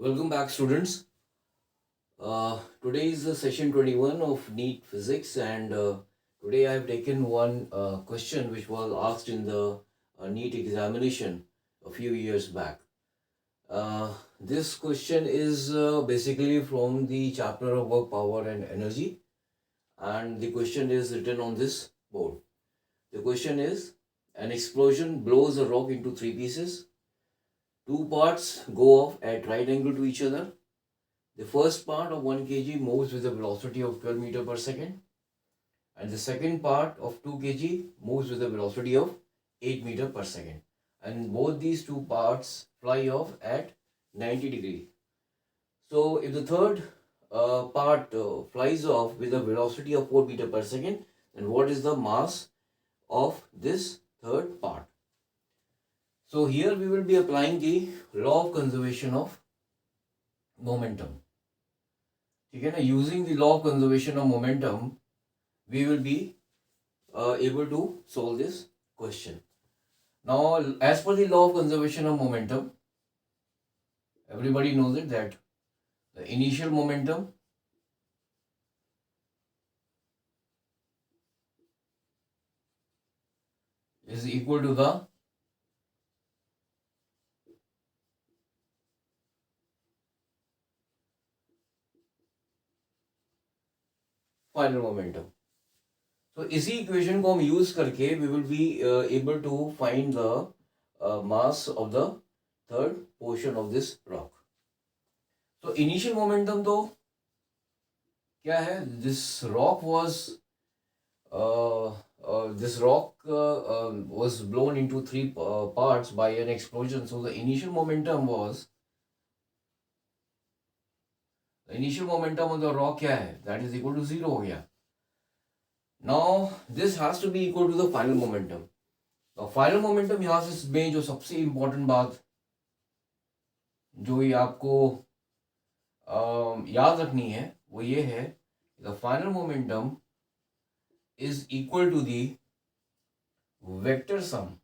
Welcome back, students. Today is the session 21 of NEET Physics, and today I have taken one question which was asked in the NEET examination a few years back. This question is basically from the chapter of Work, Power, and Energy, and the question is written on this board. The question is: an explosion blows a rock into three pieces. Two parts go off at right angle to each other. The first part of 1 kg moves with a velocity of 12 meter per second, and the second part of 2 kg moves with a velocity of 8 meter per second. And both these two parts fly off at 90 degree. So if the third part flies off with a velocity of 4 meter per second, then what is the mass of this third part? So here we will be applying the law of conservation of momentum. ठीक है ना, using the law of conservation of momentum, we will be able to solve this question. Now, as per the law of conservation of momentum, everybody knows it that the initial momentum is equal to the final momentum. So इसी equation को हम use करके we will be able to find the mass of the third portion of this rock. So initial momentum तो क्या है? This rock was was blown into three parts by an explosion. So the initial momentum of the rock क्या है? That is equal to 0 हो गया. Now this has to be equal to the final momentum. The final momentum यहाँ से में जो सबसे important बात जो ये आपको याद रखनी है वो ये है, the final momentum is equal to the vector sum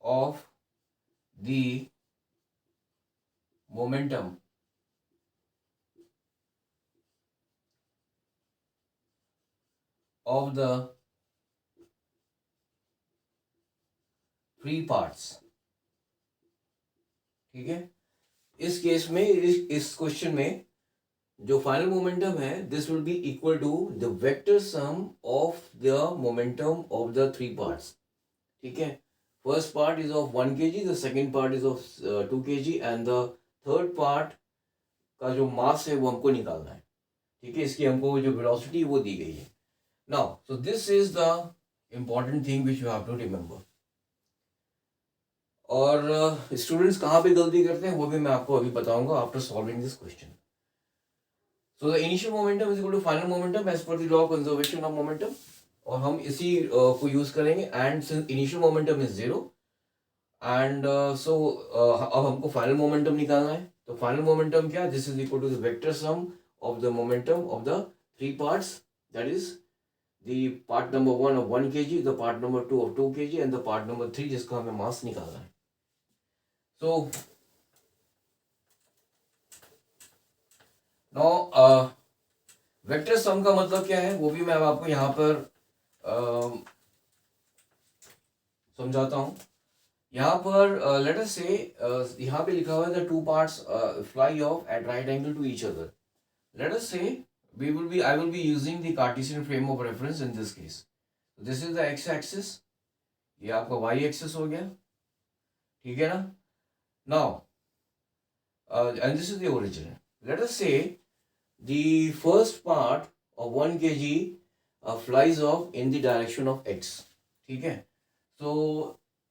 of the momentum of the three parts. ठीक है, इस केस में इस क्वेश्चन में जो फाइनल मोमेंटम है, this will be equal to the vector sum of the momentum of the three parts. ठीक है, first part is of 1 kg, the second part is of 2 kg, and the third part का जो मास है वो हमको निकालना है. ठीक है, इसकी हमको जो वेलोसिटी वो दी गई है. Now so this is the important thing which you have to remember. और स्टूडेंट्स कहाँ पे गलती करते हैं वो भी मैं आपको अभी बताऊंगा after solving this question. So the initial momentum is equal to final momentum as per the law of conservation of momentum, और हम इसी को यूज करेंगे. And since initial momentum is 0 and so अब हमको फाइनल मोमेंटम निकालना है. तो फाइनल मोमेंटम क्या, this is equal to the vector sum of the momentum of the three parts, that is the part number 1 of 1 kg, the part number 2 of 2 kg, and the part number 3 जिसका हमें मास निकालना है. So now vector sum का मतलब क्या है वो भी मैं आपको यहाँ पर समझाता हूँ. यहाँ पर लेट अस से यहाँ पे लिखा हुआ है the two parts fly off at right angle to each other. Let us say I will be using the Cartesian frame of reference in this case. So this is the x-axis, ये आपका y-axis हो गया. ठीक है ना. Now and this is the origin. Let us say the first part of 1 kg flies off in the direction of x. ठीक है, so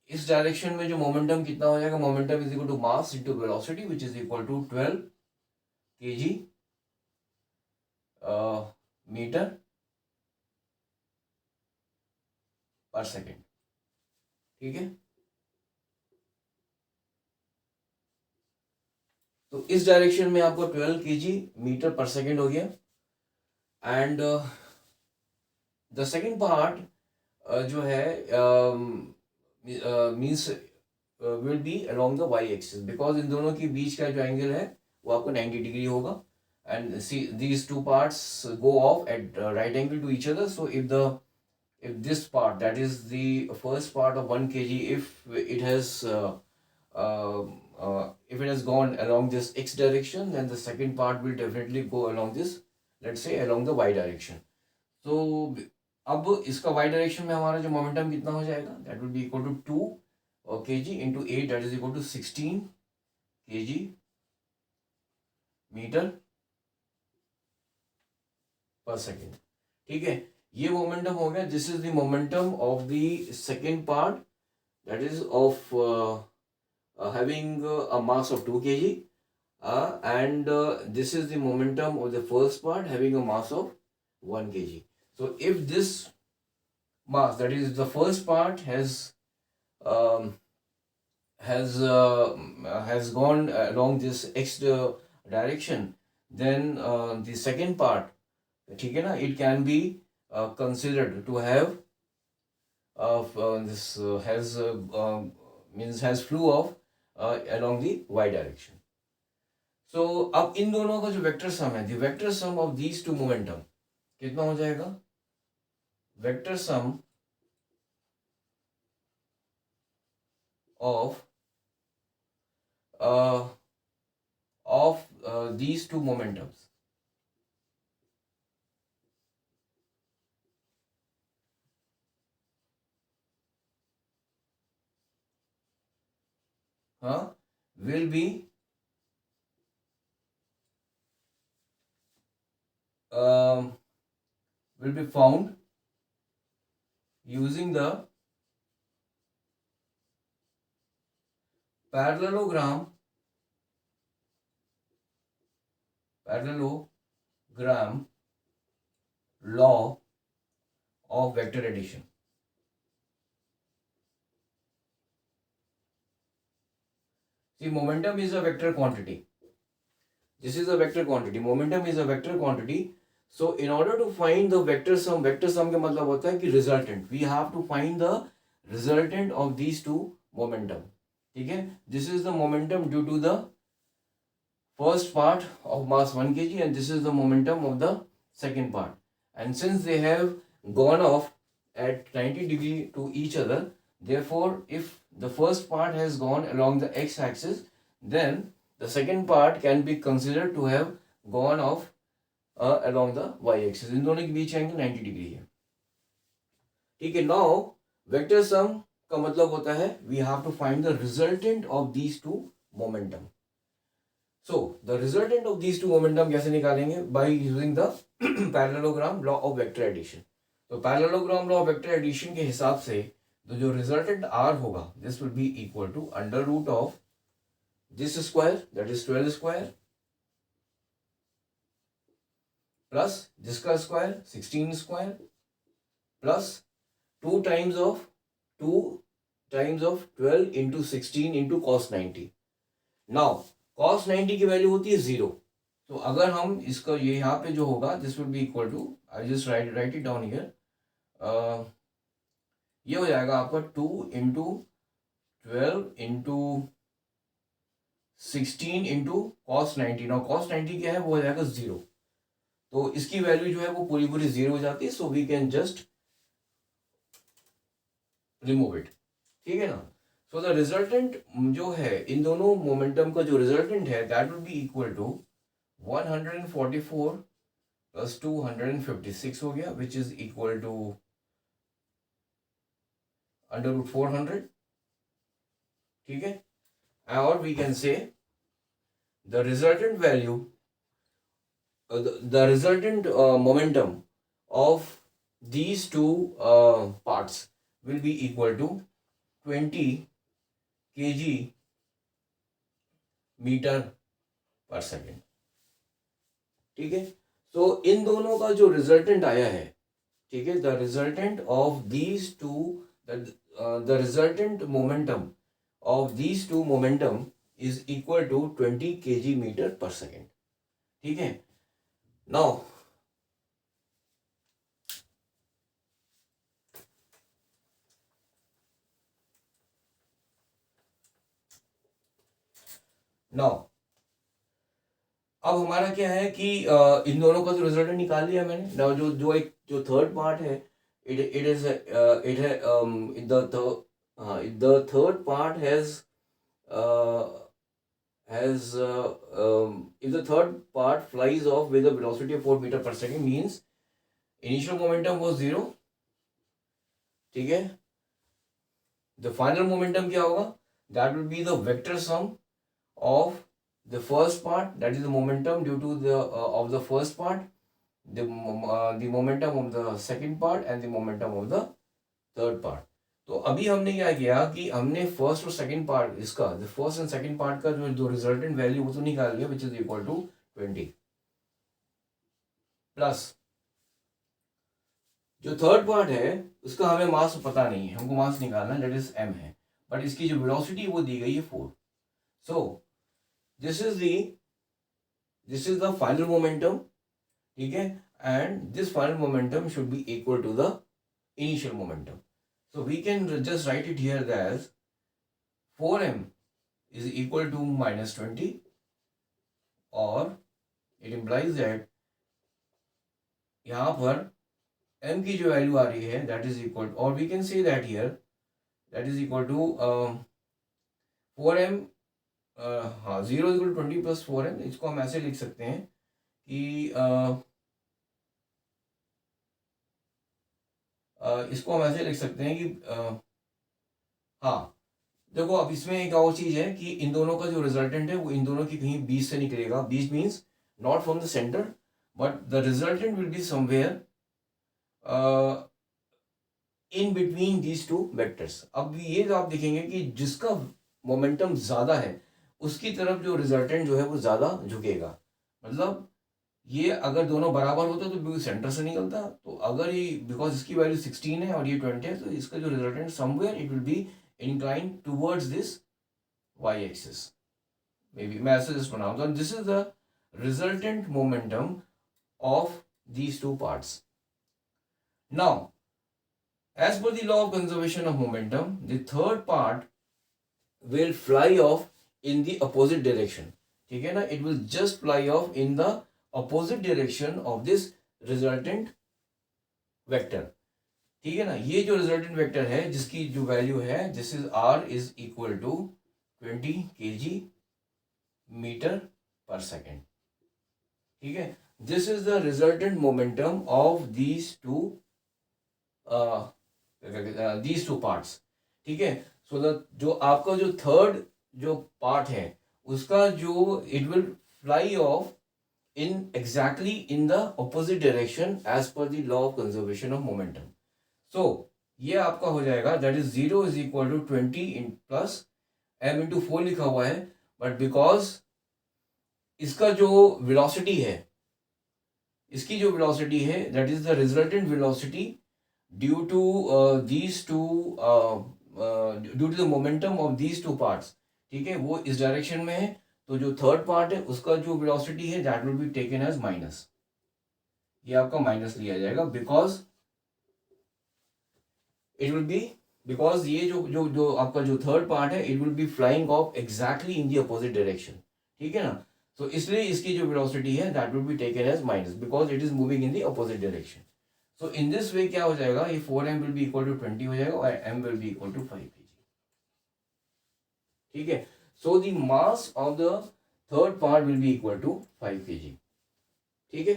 इस डायरेक्शन में जो मोमेंटम कितना हो जाएगा, momentum is equal to mass into velocity which is equal to 12 kg metre per second. ठीक है, तो इस डायरेक्शन में आपको 12 kg मीटर पर सेकेंड हो गया. एंड द सेकेंड पार्ट जो है means will be along the y axis, because इन दोनों के बीच का जो एंगल है वो आपको 90 डिग्री होगा. And see, these two parts go off at right angle to each other. So if this part, that is the first part of 1 kg, if it has gone along this x direction, then the second part will definitely go along this, let's say along the y direction. So अब इसका y direction में हमारा जो momentum कितना हो जाएगा, that will be equal to 2 kg into 8, that is equal to 16 kg metre per second. ठीक है, ये मोमेंटम हो गया. This is the momentum of the second part, that is of having a mass of 2 kg, and this is the momentum of the first part having a mass of 1 kg. So if this mass, that is the first part, um, has gone along this x direction, then the second part, ठीक है ना, it can be considered to have this has flow of along the y direction. So अब इन दोनों का जो vector sum है, the vector sum of these two momentum कितना हो जाएगा? Vector sum of these two momentums, will be found using the parallelogram law of vector addition. See, momentum is a vector quantity. This is a vector quantity. Momentum is a vector quantity. So in order to find the vector sum का मतलब होता है कि resultant. We have to find the resultant of these two momentum. ठीक है? This is the momentum due to the first part of mass 1 kg, and this is the momentum of the second part. And since they have gone off at 90 degree to each other, therefore if the first part has gone along the x-axis, then the second part can be considered to have gone off along the y-axis. इन दोनों के बीच angle 90 degree है. ठीक है. Now vector sum का मतलब होता है we have to find the resultant of these two momentum. So the resultant of these two momentum कैसे निकालेंगे? By using the parallelogram law of vector addition. तो parallelogram law of vector addition के हिसाब से तो जो resultant R होगा, this will be equal to under root of this square, that is 12 square, plus this का square 16 square, plus 2 times of 12 into 16 into cos 90. Now cos 90 की value होती है 0. तो अगर हम इसका ये यहाँ पे जो होगा, this will be equal to, I just write it down here, ये हो जाएगा आपका 2 into 12 into 16 into cos 90. Now cos 90 क्या है, वो हो जाएगा 0. तो इसकी वैल्यू जो है वो पूरी 0 हो जाती है. So we can just remove it. ठीक है ना. सो द रिजल्टेंट जो है इन दोनों मोमेंटम का जो रिजल्टेंट है, that will be equal to 144 plus 256 हो गया, which is equal to under root 400. ठीक है. और we can say the resultant value, the resultant momentum of these two parts will be equal to 20 kg metre per second. ठीक है. So इन दोनों का जो रिजल्टेंट आया है, ठीक है, the resultant of these two, the resultant momentum of these two momentum is equal to 20 kg metre per second. ठीक है. Now नाउ अब हमारा क्या है कि इन दोनों का जो रिजल्ट निकाल लिया मैंने। नाउ जो थर्ड पार्ट है, इट इज इट है the third part has if the third part flies off with a velocity of 4 meter per second means initial momentum was 0, ठीक है। the final momentum क्या होगा, that will be the vector sum of the first part, that is the momentum due to the of the first part, the momentum of the second part and the momentum of the third part। तो अभी हमने क्या किया कि हमने first और second part, इसका first and second part का जो रिजल्टेंट वैल्यू वो तो निकाल लिया, which is equal to 20 plus जो थर्ड पार्ट है उसका हमें मास पता नहीं है, हमको मास निकालना है, दैट इज m है, बट इसकी जो वेलोसिटी वो दी गई है 4। So this is the final momentum, ठीक है, and this final momentum should be equal to the initial momentum. So we can just write it here as 4m is equal to minus 20, or it implies that यहाँ पर m की जो value आ रही है that is equal, or we can say that here that is equal to 4m, हाँ 0 equal 20 plus 4m। इसको हम ऐसे लिख सकते हैं कि इसको हम ऐसे लिख सकते हैं कि हाँ देखो, अब इसमें एक और चीज है कि इन दोनों का जो रिजल्टेंट है वो इन दोनों की कहीं बीच से निकलेगा। बीच means not from the centre, but the resultant will be somewhere in between these two vectors. अब ये जो आप देखेंगे कि जिसका मोमेंटम ज्यादा है उसकी तरफ जो रिजल्टेंट जो है वो ज्यादा झुकेगा। मतलब ये अगर दोनों बराबर होते तो बिल्कुल सेंटर से निकलता, तो अगर ये बिकॉज इसकी वैल्यू 16 है और ये 20 है, तो इसका जो resultant somewhere it will B inclined towards this y-axis, maybe मैं ऐसे just बनाऊंगा। This is the resultant momentum of these two parts. Now, as per the law of conservation of momentum, the third part will fly off in the opposite direction, ठीक है ना, it will just fly off in the opposite direction of this resultant vector, ठीक है ना। ये जो resultant vector है जिसकी जो वैल्यू है this is r is equal to 20 kg metre per second, ठीक है। This is the resultant momentum of these two parts, ठीक है। सो द जो आपका जो थर्ड जो पार्ट है उसका जो it will fly of in exactly in the opposite direction as per the law of conservation of momentum. So ये आपका हो जाएगा that is 0 is equal to 20 in plus m into 4 लिखा हुआ है, but because इसका जो velocity है, इसकी जो velocity है that is the resultant velocity due to these two due to the momentum of these two parts, ठीक है, वो इस डायरेक्शन में है। तो जो थर्ड पार्ट है उसका जो वेलोसिटी है that will be taken as minus, ये आपका माइनस लिया जाएगा because it will be because ये जो जो जो आपका जो थर्ड पार्ट है it will be flying off exactly in the opposite direction, ठीक है ना। तो इसलिए इसकी जो वेलोसिटी है that will be taken as minus because it is moving in the opposite direction. So in this way क्या हो जाएगा, ये 4m will be equal to 20 हो जाएगा और m will be equal to 5 kg, ठीक है। So the mass of the third part will be equal to 5 kg, ठीक है।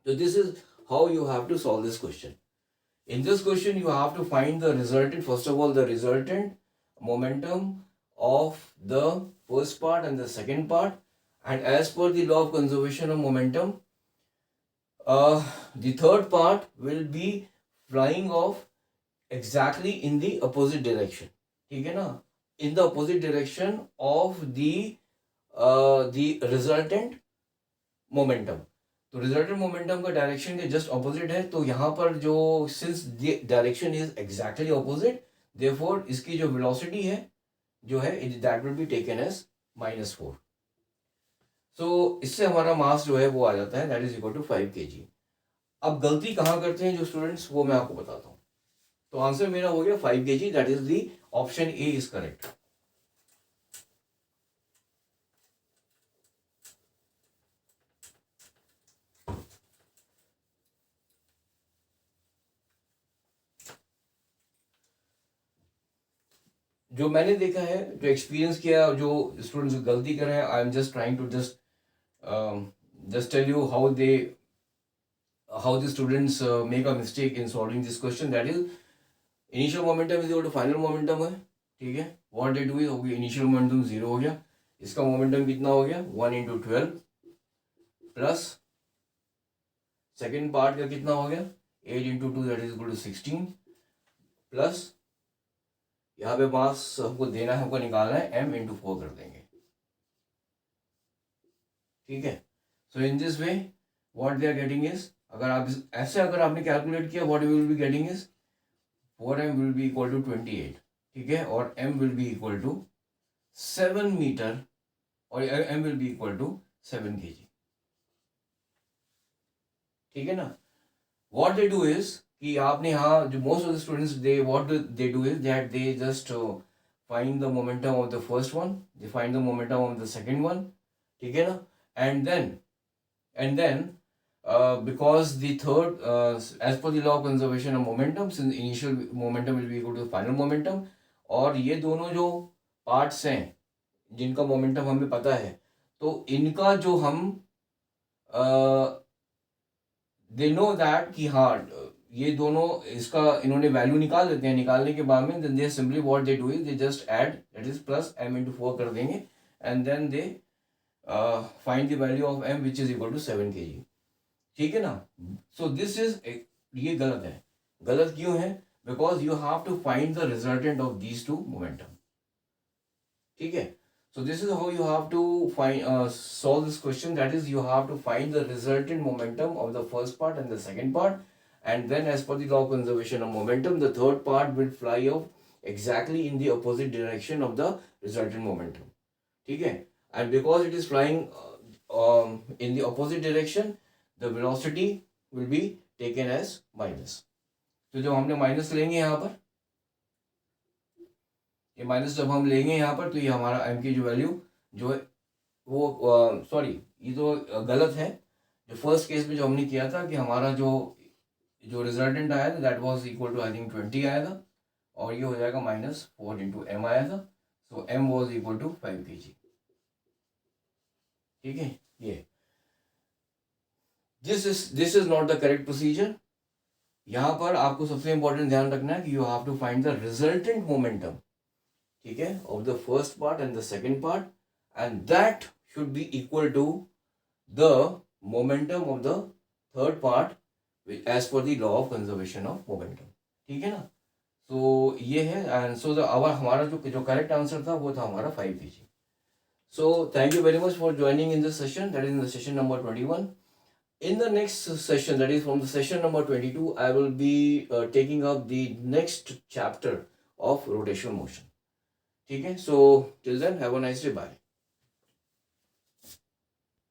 So this is how you have to solve this question. In this question you have to find the resultant, first of all the resultant momentum of the first part and the second part, and as per the law of conservation of momentum the third part will be flying off exactly in the opposite direction, ठीक है ना, in the opposite direction of the resultant momentum। तो resultant momentum का direction के just opposite है, तो यहाँ पर जो since direction is exactly opposite therefore इसकी जो वेलोसिटी है जो है that will be taken as -4। So इससे हमारा मास जो है वो आ जाता है that is equal to 5 kg। अब गलती कहाँ करते हैं जो स्टूडेंट्स वो मैं आपको बताता हूँ। तो आंसर मेरा हो गया 5 kg, that is the option A is correct. जो मैंने देखा है, जो एक्सपीरियंस किया, जो स्टूडेंट्स गलती कर रहे हैं, I am just trying to just tell you how the students make a mistake in solving this question. That is, initial momentum is equal to final momentum है, ठीक है. What they do is, okay, initial momentum 0 हो गया, इसका momentum कितना हो गया 1 into 12 plus second part का कितना हो गया 8 into 2 that is equal to 16 plus यहाँ पे मास हमको देना है, हमको निकालना है, m into 4 कर देंगे, ठीक है. So in this way what they are getting is, अगर आप ऐसे अगर आपने कैलकुलेट किया, what you will be getting is 4m will be equal to 28, ठीक है, और m will be equal to 7 metre और m will be equal to 7 kg, ठीक है ना. व्हाट दे डू इज कि आपने यहाँ जो most of the students they what they do is that they just find the momentum of the first one, they find the momentum of the second one, ठीक है ना. and then because the third as per the law of conservation of momentum, since initial momentum will be equal to final momentum, और ये दोनों जो parts हैं जिनका momentum हमें पता है, तो इनका जो हम दे नो दैट कि हाँ ये दोनों इसका इन्होंने वैल्यू निकाल देते हैं. निकालने के बाद में they simply what they do is they just add, that is plus m into 4 कर देंगे, and then they find the value of m which is equal to 7 kg, ठीक है ना. सो दिस इज, ये गलत है. गलत क्यों है? Because you have to find the resultant of these two momentum, ठीक है. So this is how you have to find solve this question. That is, you have to find the resultant momentum of the first part and the second part, and then as per the law of conservation of momentum, the third part will fly off exactly in the opposite direction of the resultant momentum, ठीक है. And because it is flying in the opposite direction, the velocity will be taken as minus. तो जब हमने minus लेंगे यहाँ पर, ये minus जब हम लेंगे यहाँ पर, तो ये हमारा m की जो वैल्यू जो है वो सॉरी ये तो गलत है. जो फर्स्ट केस में जो हमने किया था कि हमारा जो रिजल्टेंट आया था that was equal to I think 20 आया था, और ये हो जाएगा -4 into m आया था. So m was equal to 5 kg, ठीक है. ये this is not the correct procedure. यहाँ पर आपको सबसे इंपॉर्टेंट ध्यान रखना है कि you have to find the resultant momentum, ठीक है, of the first part and the second part, and that should be equal to the momentum of the third part as per the law of conservation of momentum, ठीक है ना. सो ये है, and so हमारा जो correct answer था वो था हमारा 5 kg. So thank you very much for joining in this session, that is in the session number 21. In the next session, that is from the session number 22, I will be taking up the next chapter of rotational motion. Okay, so till then, have a nice day. Bye.